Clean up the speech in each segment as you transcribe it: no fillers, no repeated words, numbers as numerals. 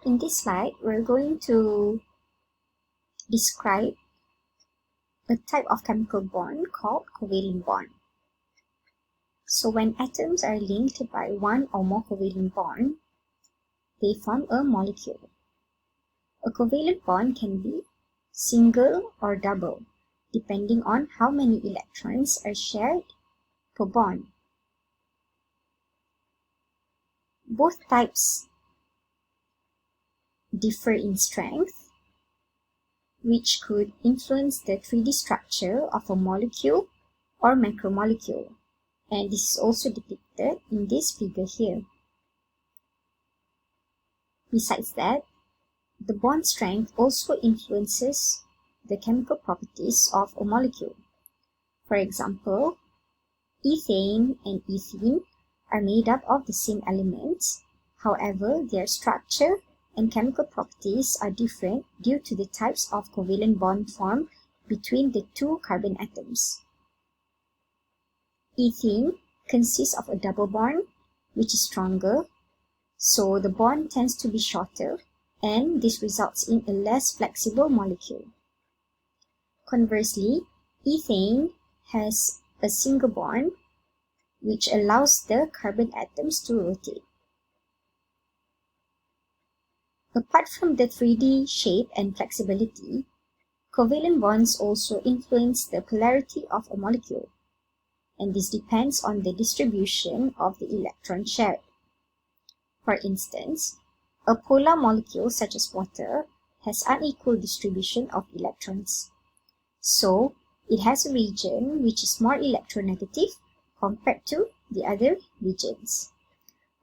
In this slide, we're going to describe a type of chemical bond called covalent bond. So when atoms are linked by one or more covalent bond, they form a molecule. A covalent bond can be single or double, depending on how many electrons are shared per bond. Both types differ in strength, which could influence the 3D structure of a molecule or macromolecule, and this is also depicted in this figure here. Besides that, the bond strength also influences the chemical properties of a molecule. For example, ethane and ethene are made up of the same elements, however, their structure and chemical properties are different due to the types of covalent bond formed between the two carbon atoms. Ethene consists of a double bond, which is stronger, so the bond tends to be shorter, and this results in a less flexible molecule. Conversely, ethane has a single bond, which allows the carbon atoms to rotate. Apart from the 3D shape and flexibility, covalent bonds also influence the polarity of a molecule, and this depends on the distribution of the electron shared. For instance, a polar molecule such as water has unequal distribution of electrons. So, it has a region which is more electronegative compared to the other regions.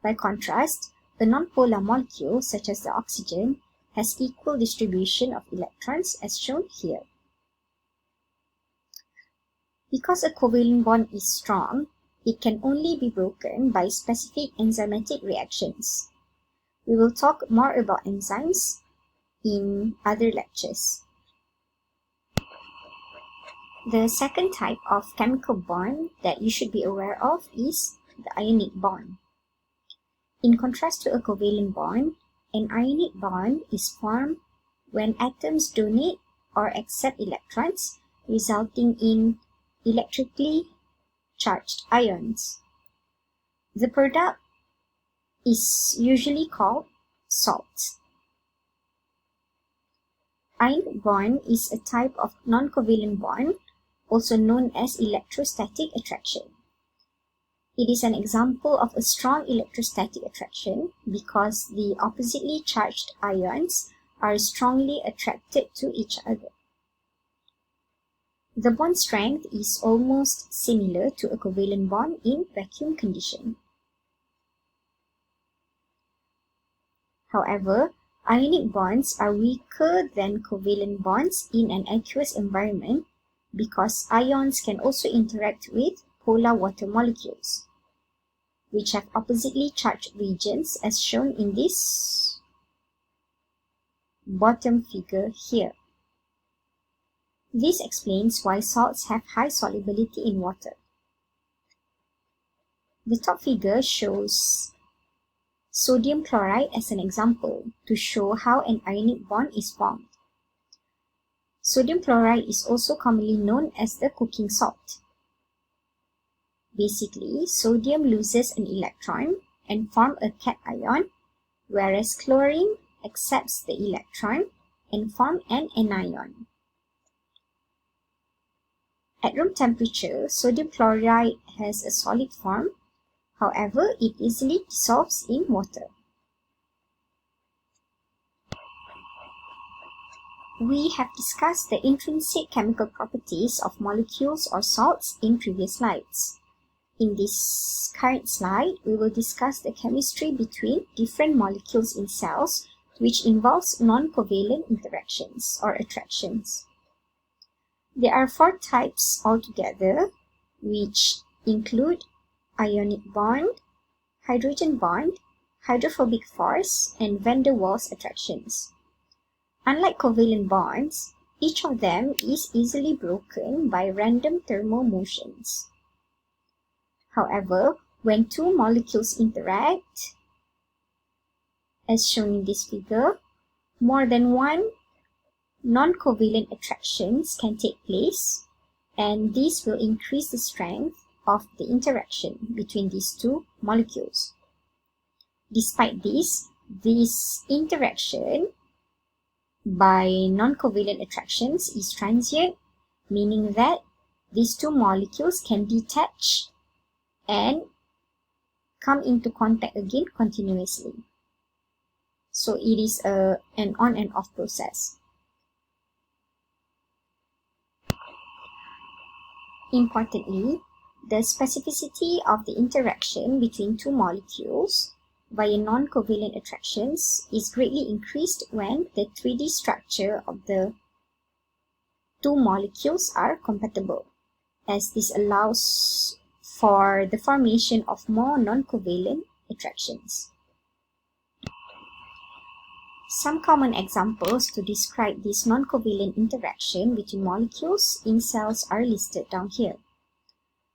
By contrast, a non-polar molecule such as the oxygen has equal distribution of electrons as shown here. Because a covalent bond is strong, it can only be broken by specific enzymatic reactions. We will talk more about enzymes in other lectures. The second type of chemical bond that you should be aware of is the ionic bond. In contrast to a covalent bond, an ionic bond is formed when atoms donate or accept electrons, resulting in electrically charged ions. The product is usually called salt. Ionic bond is a type of non-covalent bond, also known as electrostatic attraction. It is an example of a strong electrostatic attraction because the oppositely charged ions are strongly attracted to each other. The bond strength is almost similar to a covalent bond in vacuum condition. However, ionic bonds are weaker than covalent bonds in an aqueous environment because ions can also interact with polar water molecules, which have oppositely charged regions as shown in this bottom figure here. This explains why salts have high solubility in water. The top figure shows sodium chloride as an example to show how an ionic bond is formed. Sodium chloride is also commonly known as the cooking salt. Basically, sodium loses an electron and forms a cation, whereas chlorine accepts the electron and forms an anion. At room temperature, sodium chloride has a solid form, however, it easily dissolves in water. We have discussed the intrinsic chemical properties of molecules or salts in previous slides. In this current slide, we will discuss the chemistry between different molecules in cells, which involves non-covalent interactions or attractions. There are 4 types altogether, which include ionic bond, hydrogen bond, hydrophobic force, and van der Waals attractions. Unlike covalent bonds, each of them is easily broken by random thermal motions. However, when two molecules interact, As shown in this figure, more than one non-covalent attractions can take place, and this will increase the strength of the interaction between these two molecules. Despite this interaction by non-covalent attractions is transient, meaning that these two molecules can detach and come into contact again continuously. So it is an on and off process. Importantly, the specificity of the interaction between two molecules via non-covalent attractions is greatly increased when the 3D structure of the two molecules are compatible, as this allows for the formation of more non-covalent attractions. Some common examples to describe this non-covalent interaction between molecules in cells are listed down here.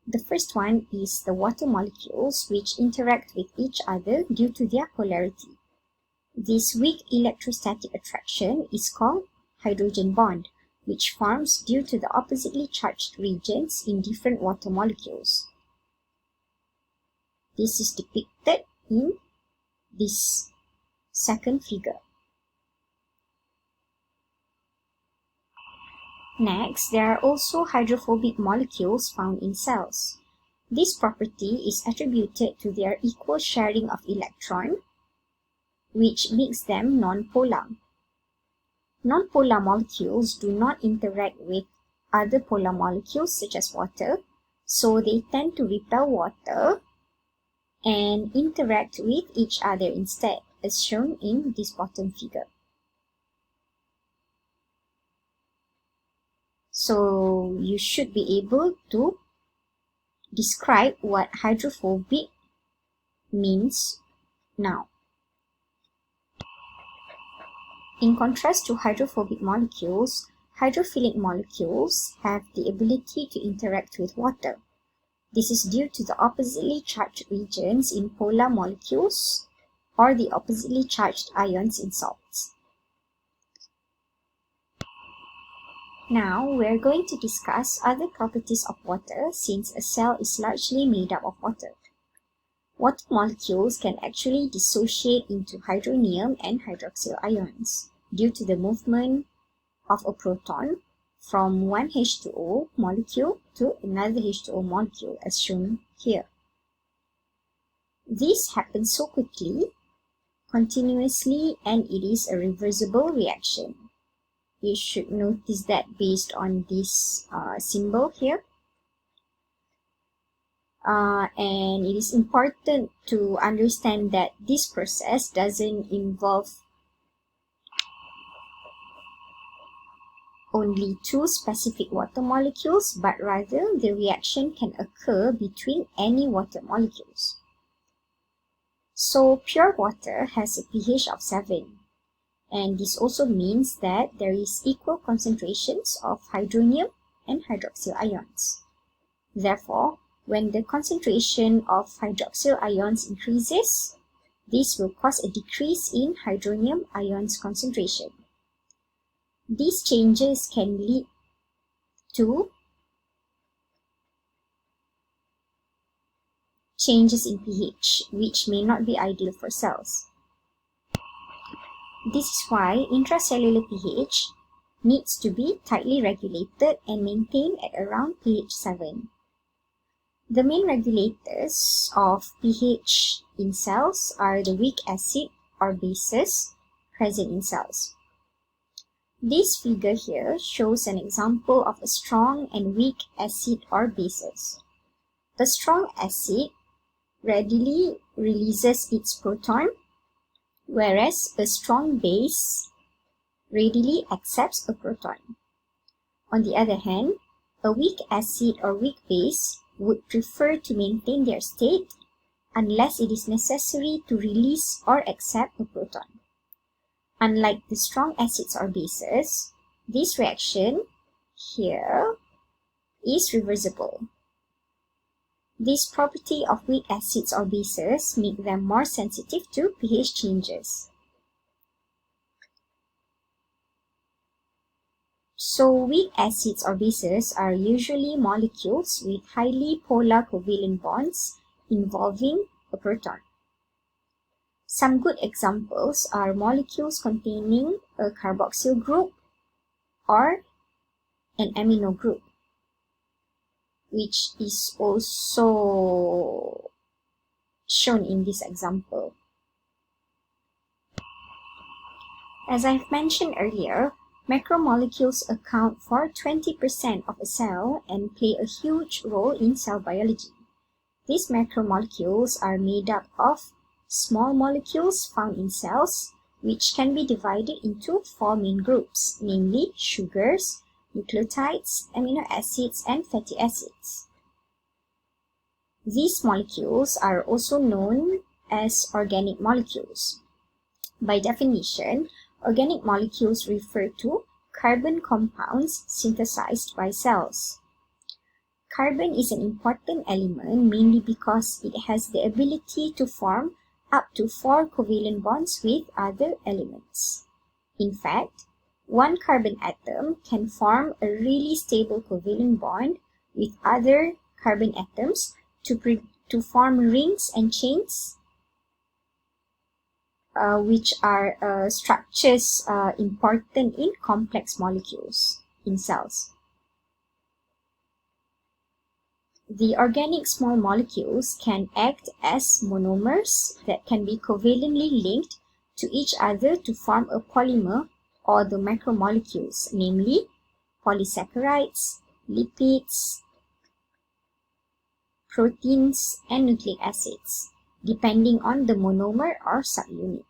The first one is the water molecules, which interact with each other due to their polarity. This weak electrostatic attraction is called hydrogen bond, which forms due to the oppositely charged regions in different water molecules. This is depicted in this second figure. Next, there are also hydrophobic molecules found in cells. This property is attributed to their equal sharing of electron, which makes them non-polar. Non-polar molecules do not interact with other polar molecules such as water, so they tend to repel water and interact with each other instead, as shown in this bottom figure. So you should be able to describe what hydrophobic means now. In contrast to hydrophobic molecules, hydrophilic molecules have the ability to interact with water. This is due to the oppositely charged regions in polar molecules or the oppositely charged ions in salts. Now, we are going to discuss other properties of water since a cell is largely made up of water. Water molecules can actually dissociate into hydronium and hydroxyl ions due to the movement of a proton from one H2O molecule to another H2O molecule, as shown here. This happens so quickly, continuously, and it is a reversible reaction. You should notice that based on this symbol here. And it is important to understand that this process doesn't involve only two specific water molecules, but rather the reaction can occur between any water molecules. So pure water has a pH of 7. And this also means that there is equal concentrations of hydronium and hydroxyl ions. Therefore, when the concentration of hydroxyl ions increases, this will cause a decrease in hydronium ions concentration. These changes can lead to changes in pH, which may not be ideal for cells. This is why intracellular pH needs to be tightly regulated and maintained at around pH 7. The main regulators of pH in cells are the weak acid or bases present in cells. This figure here shows an example of a strong and weak acid or bases. A strong acid readily releases its proton, whereas a strong base readily accepts a proton. On the other hand, a weak acid or weak base would prefer to maintain their state unless it is necessary to release or accept a proton. Unlike the strong acids or bases, this reaction here is reversible. This property of weak acids or bases make them more sensitive to pH changes. So weak acids or bases are usually molecules with highly polar covalent bonds involving a proton. Some good examples are molecules containing a carboxyl group or an amino group, which is also shown in this example. As I've mentioned earlier, macromolecules account for 20% of a cell and play a huge role in cell biology. These macromolecules are made up of small molecules found in cells, which can be divided into 4 main groups, namely sugars, nucleotides, amino acids, and fatty acids. These molecules are also known as organic molecules. By definition, organic molecules refer to carbon compounds synthesized by cells. Carbon is an important element mainly because it has the ability to form up to 4 covalent bonds with other elements. In fact, one carbon atom can form a really stable covalent bond with other carbon atoms to form rings and chains, which are structures important in complex molecules in cells. The organic small molecules can act as monomers that can be covalently linked to each other to form a polymer or the macromolecules, namely polysaccharides, lipids, proteins, and nucleic acids, depending on the monomer or subunit.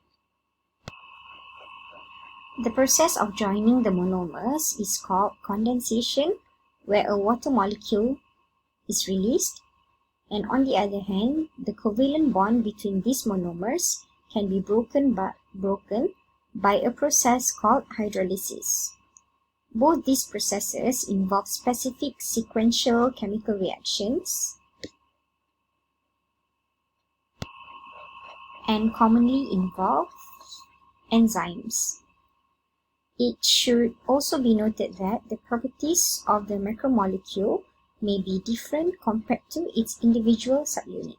The process of joining the monomers is called condensation, where a water molecule is released, and on the other hand, the covalent bond between these monomers can be broken by a process called hydrolysis. Both these processes involve specific sequential chemical reactions and commonly involve enzymes. It should also be noted that the properties of the macromolecule may be different compared to its individual subunit.